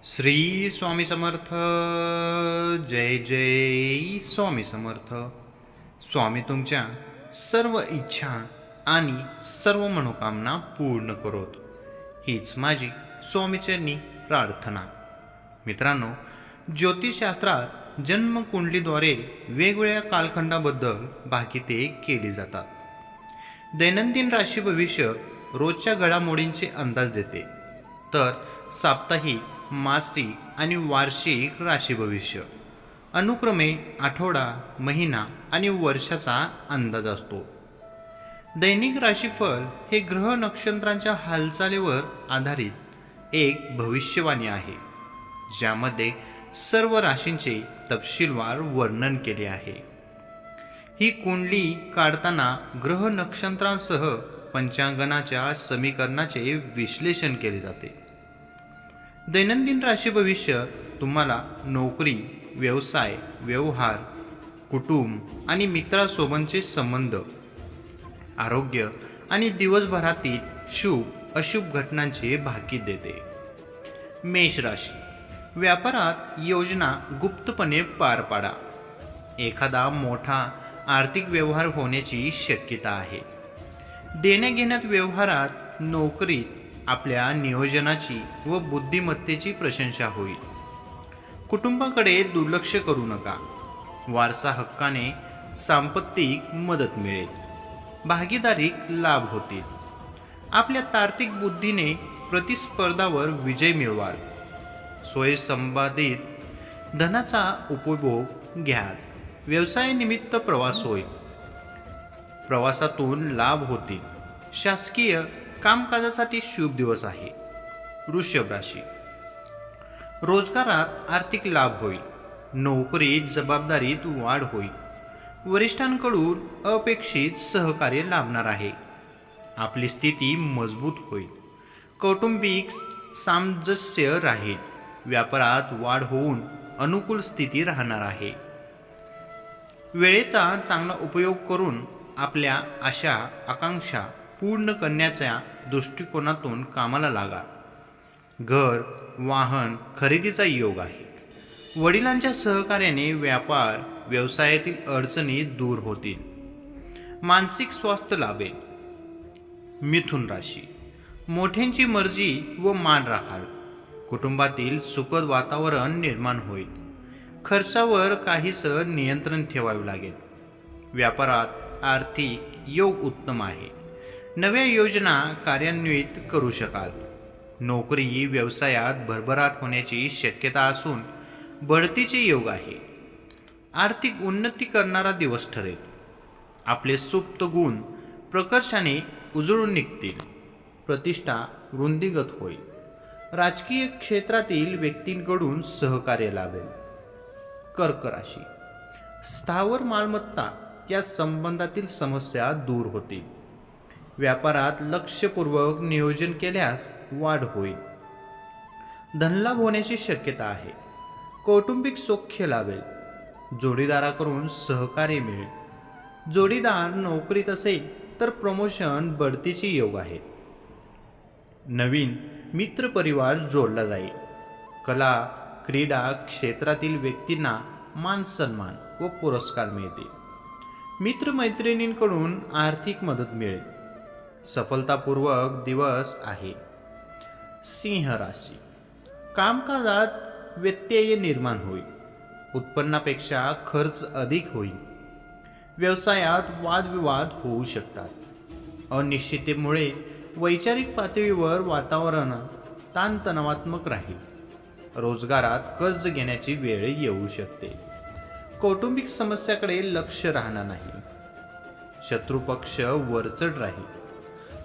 श्री स्वामी समर्थ. जय जय स्वामी समर्थ. स्वामी तुमच्या सर्व इच्छा आणि सर्व मनोकामना पूर्ण करोत, हीच माझी स्वामीचरणी प्रार्थना. मित्रांनो, ज्योतिषशास्त्रात जन्मकुंडलीद्वारे वेगवेगळ्या कालखंडाबद्दल भाकिते केली जातात. दैनंदिन राशी भविष्य रोजच्या घडामोडींचे अंदाज देते, तर साप्ताहिक, मासिक आणि वार्षिक राशी भविष्य अनुक्रमे आठवडा, महिना आणि वर्षाचा अंदाज असतो. दैनिक राशीफल हे ग्रह नक्षत्रांच्या हालचालीवर आधारित एक भविष्यवाणी आहे, ज्यामध्ये सर्व राशींचे तपशीलवार वर्णन केले आहे. ही कुंडली काढताना ग्रह नक्षत्रांसह पंचांगणाच्या समीकरणाचे विश्लेषण केले जाते. दैनंदिन राशी भविष्य तुम्हाला नोकरी, व्यवसाय, व्यवहार, कुटुंब आणि मित्रासोबतचे संबंध, आरोग्य आणि दिवसभरातील शुभ अशुभ घटनांचे भाकीत देते. मेष राशी. व्यापारात योजना गुप्तपणे पार पाडा. एखादा मोठा आर्थिक व्यवहार होण्याची शक्यता आहे. देण्याघेण्यात व्यवहारात, नोकरीत आपल्या नियोजनाची व बुद्धिमत्तेची प्रशंसा होईल. कुटुंबाकडे दुर्लक्ष करू नका. वारसा हक्काने सांपत्तिक मदत मिळेल. भागीदारीक लाभ होतील. आपल्या तार्किक बुद्धीने प्रतिस्पर्धावर विजय मिळवाल. स्वयंसंपादित धनाचा उपभोग घ्याल. व्यवसायानिमित्त प्रवास होईल. प्रवासातून लाभ होतील. शासकीय कामकाजासाठी शुभ दिवस आहे. वृषभ राशी. रोजगारात आर्थिक लाभ होईल. नोकरीत जबाबदारीत वाढ होईल. वरिष्ठांकडून अपेक्षित सहकार्य लाभणार आहे. आपली स्थिती मजबूत होईल. कौटुंबिक सामंजस्य राहील. व्यापारात वाढ होऊन अनुकूल स्थिती राहणार आहे. वेळेचा चांगला उपयोग करून आपल्या आशा आकांक्षा पूर्ण करण्याच्या दृष्टिकोनातून कामाला लागा. घर, वाहन खरेदीचा योग आहे. वडिलांच्या सहकार्याने व्यापार व्यवसायातील अडचणी दूर होतील. मानसिक स्वास्थ्य लाभेल. मिथुन राशी. मोठ्यांची मर्जी व मान राखाल. कुटुंबातील सुखद वातावरण निर्माण होईल. खर्चावर काहीसं नियंत्रण ठेवावे लागेल. व्यापारात आर्थिक योग उत्तम आहे. नव्या योजना कार्यान्वित करू शकाल. नोकरी व्यवसायात भरभराट होण्याची शक्यता असून बढतीचे योग आहे. आर्थिक उन्नती करणारा दिवस ठरेल. आपले सुप्त गुण प्रकर्षाने उजळून निघतील. प्रतिष्ठा वृद्धिंगत होईल. राजकीय क्षेत्रातील व्यक्तींकडून सहकार्य लाभेल. कर्क राशी. स्थावर मालमत्ता या संबंधातील समस्या दूर होतील. व्यापारात लक्षपूर्वक नियोजन केल्यास वाढ होईल. धनलाभ होण्याची शक्यता आहे. कौटुंबिक सौख्य लाभेल. जोडीदाराकडून सहकार्य मिळेल. जोडीदार नोकरीत असेल तर प्रमोशन बढतीचे योग आहे. नवीन मित्रपरिवार जोडला जाईल. कला क्रीडा क्षेत्रातील व्यक्तींना मान सन्मान व पुरस्कार मिळतील. मित्रमैत्रिणींकडून आर्थिक मदत मिळेल. सफलतापूर्वक दिवस आहे. सिंह राशी. कामकाजात व्यत्यय निर्माण होईल. उत्पन्नापेक्षा खर्च अधिक होईल. व्यवसायात वादविवाद होऊ शकतात. अनिश्चिततेमुळे वैचारिक पातळीवर वातावरण ताणतणावात्मक राहील. रोजगारात कर्ज घेण्याची वेळ येऊ शकते. कौटुंबिक समस्याकडे लक्ष राहणार नाही. शत्रुपक्ष वरचढ राहील.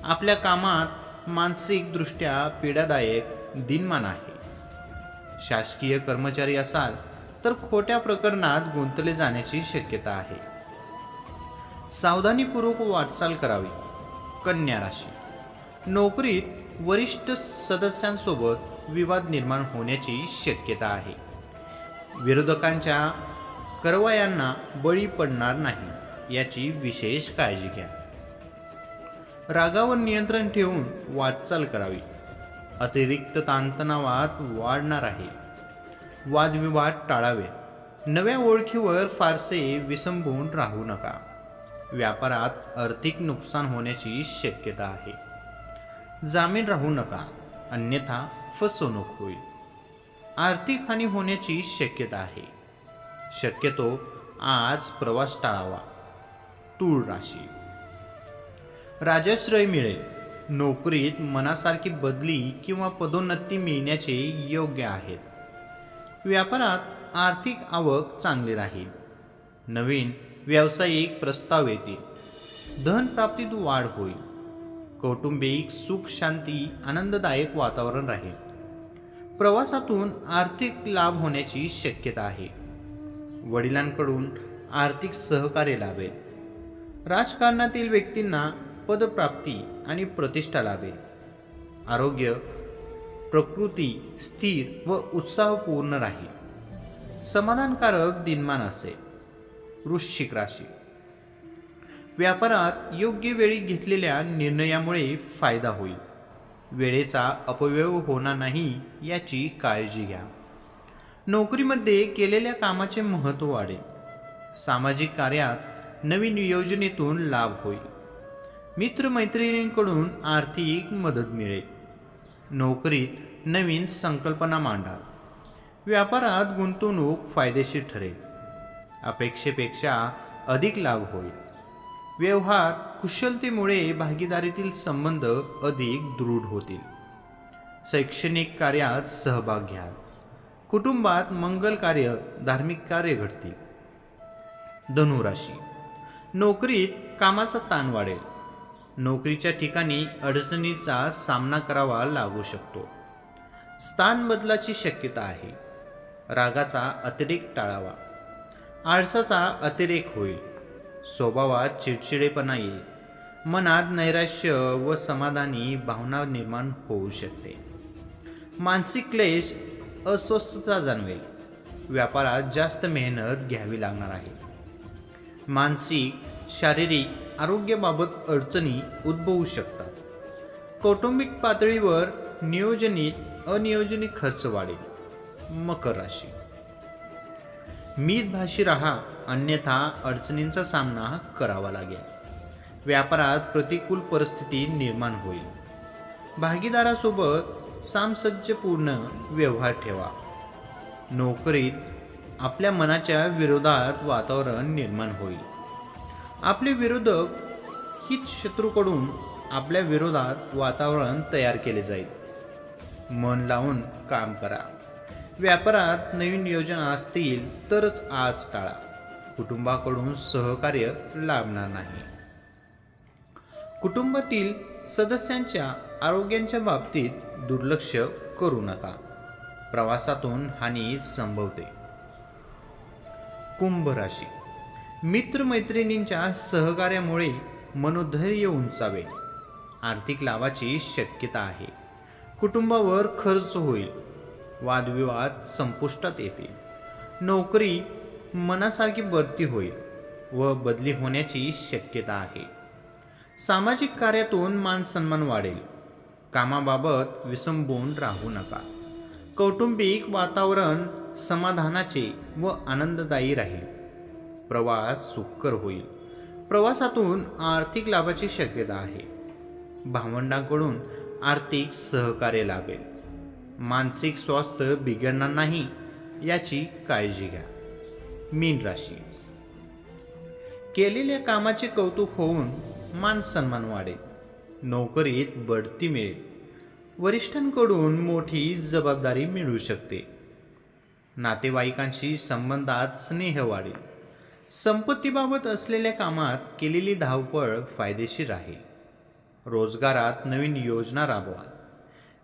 आपल्या कामात मानसिकदृष्ट्या पीडादायक दिनमान आहे. शासकीय कर्मचारी असाल तर खोट्या प्रकरणात गुंतले जाण्याची शक्यता आहे. सावधानीपूर्वक वाटचाल करावी. कन्या राशी. नोकरीत वरिष्ठ सदस्यांसोबत विवाद निर्माण होण्याची शक्यता आहे. विरोधकांच्या कारवायांना बळी पडणार नाही याची विशेष काळजी घ्या. रागावर नियंत्रण ठेवून वाटचाल करावी. अतिरिक्त ताणतणावात वाढणार आहे. वादविवाद टाळावेत. नव्या ओळखीवर फारसे विसंबून राहू नका. व्यापारात आर्थिक नुकसान होण्याची शक्यता आहे. जामीन राहू नका, अन्यथा फसवणूक होईल. आर्थिक हानी होण्याची शक्यता आहे. शक्यतो आज प्रवास टाळावा. तूळ राशी. राजश्रय मिळेल. नोकरीत मनासारखी बदली किंवा पदोन्नती मिळण्याचे योग्य आहेत. व्यापारात आर्थिक आवक चांगली राहील. नवीन व्यावसायिक प्रस्ताव येतील. धनप्राप्तीत वाढ होईल. कौटुंबिक सुख शांती आनंददायक वातावरण राहील. प्रवासातून आर्थिक लाभ होण्याची शक्यता आहे. वडिलांकडून आर्थिक सहकार्य लाभेल. राजकारणातील व्यक्तींना पदप्राप्ती आणि प्रतिष्ठा लाभेल. आरोग्य प्रकृती स्थिर व उत्साहपूर्ण राहील. समाधानकारक दिनमान असेल. वृश्चिक राशी. व्यापारात योग्य वेळी घेतलेल्या निर्णयामुळे फायदा होईल. वेळेचा अपव्यय होणार नाही याची काळजी घ्या. नोकरीमध्ये केलेल्या कामाचे महत्त्व वाढेल. सामाजिक कार्यात नवीन योजनेतून लाभ होईल. मित्रमैत्रिणींकडून आर्थिक मदत मिळेल. नोकरीत नवीन संकल्पना मांडाल. व्यापारात गुंतवणूक फायदेशीर ठरेल. अपेक्षेपेक्षा अधिक लाभ होईल. व्यवहार कुशलतेमुळे भागीदारीतील संबंध अधिक दृढ होतील. शैक्षणिक कार्यात सहभाग घ्या. कुटुंबात मंगल कार्य धार्मिक कार्य घडतील. धनुराशी. नोकरीत कामाचा ताण वाढेल. नोकरीच्या ठिकाणी अडचणीचा सामना करावा लागू शकतो. स्थान बदलाची शक्यता आहे. रागाचा अतिरेक टाळावा. आळसाचा अतिरेक होईल. स्वभावात चिडचिडेपणा येईल. मनात नैराश्य व समाधानी भावना निर्माण होऊ शकते. मानसिक क्लेश अस्वस्थता जाणवेल. व्यापारात जास्त मेहनत घ्यावी लागणार आहे. मानसिक शारीरिक आरोग्याबाबत अडचणी उद्भवू शकतात. कौटुंबिक पातळीवर नियोजनित अनियोजनित खर्च वाढेल. मकर राशी. मितभाषी राहा, अन्यथा अडचणींचा सामना करावा लागेल. व्यापारात प्रतिकूल परिस्थिती निर्माण होईल. भागीदारासोबत सामंजस्यपूर्ण व्यवहार ठेवा. नोकरीत आपल्या मनाच्या विरोधात वातावरण निर्माण होईल. आपले विरोधक हित शत्रूकडून आपल्या विरोधात वातावरण तयार केले जाईल. मन लावून काम करा. व्यापारात नवीन योजना असतील तरच आज टाळा. कुटुंबाकडून सहकार्य लाभणार नाही. कुटुंबातील सदस्यांच्या आरोग्याच्या बाबतीत दुर्लक्ष करू नका. प्रवासातून हानी संभवते. कुंभ राशी. मित्रमैत्रिणींच्या सहकार्यामुळे मनोधैर्य उंचावेल. आर्थिक लाभाची शक्यता आहे. कुटुंबावर खर्च होईल. वादविवाद संपुष्टात येतील. नोकरी मनासारखी बढती होईल व बदली होण्याची शक्यता आहे. सामाजिक कार्यातून मान सन्मान वाढेल. कामाबाबत विसंबून राहू नका. कौटुंबिक वातावरण समाधानाचे व आनंददायी राहील. प्रवास सुखकर होईल. प्रवासातून आर्थिक लाभाची शक्यता आहे. भावंडांकडून आर्थिक सहकार्य लाभेल. मानसिक स्वास्थ्य बिघडणार नाही याची काळजी घ्या. मीन राशी. केलेल्या कामाचे कौतुक होऊन मान सन्मान वाढेल. नोकरीत बढती मिळेल. वरिष्ठांकडून मोठी जबाबदारी मिळू शकते. नातेवाईकांशी संबंधात स्नेह वाढेल. संपत्तीबाबत असलेल्या कामात केलेली धावपळ फायदेशीर आहे. रोजगारात नवीन योजना राबवा.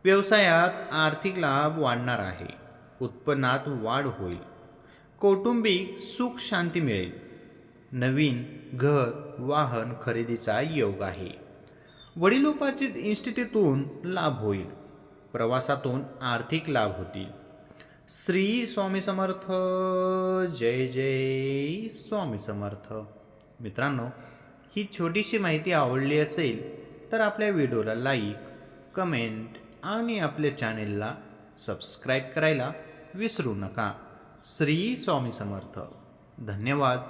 व्यवसायात आर्थिक लाभ वाढणार आहे. उत्पन्नात वाढ होईल. कौटुंबिक सुख शांती मिळेल. नवीन घर वाहन खरेदीचा योग आहे. वडिलोपार्जित इन्स्टिट्यूटून लाभ होईल. प्रवासातून आर्थिक लाभ होतील. श्री स्वामी समर्थ. जय जय स्वामी समर्थ. मित्रांनो, ही छोटीशी माहिती आवडली असेल तर आपल्या व्हिडिओला लाईक, कमेंट आणि आपल्या चॅनेलला सबस्क्राईब करायला विसरू नका. श्री स्वामी समर्थ. धन्यवाद.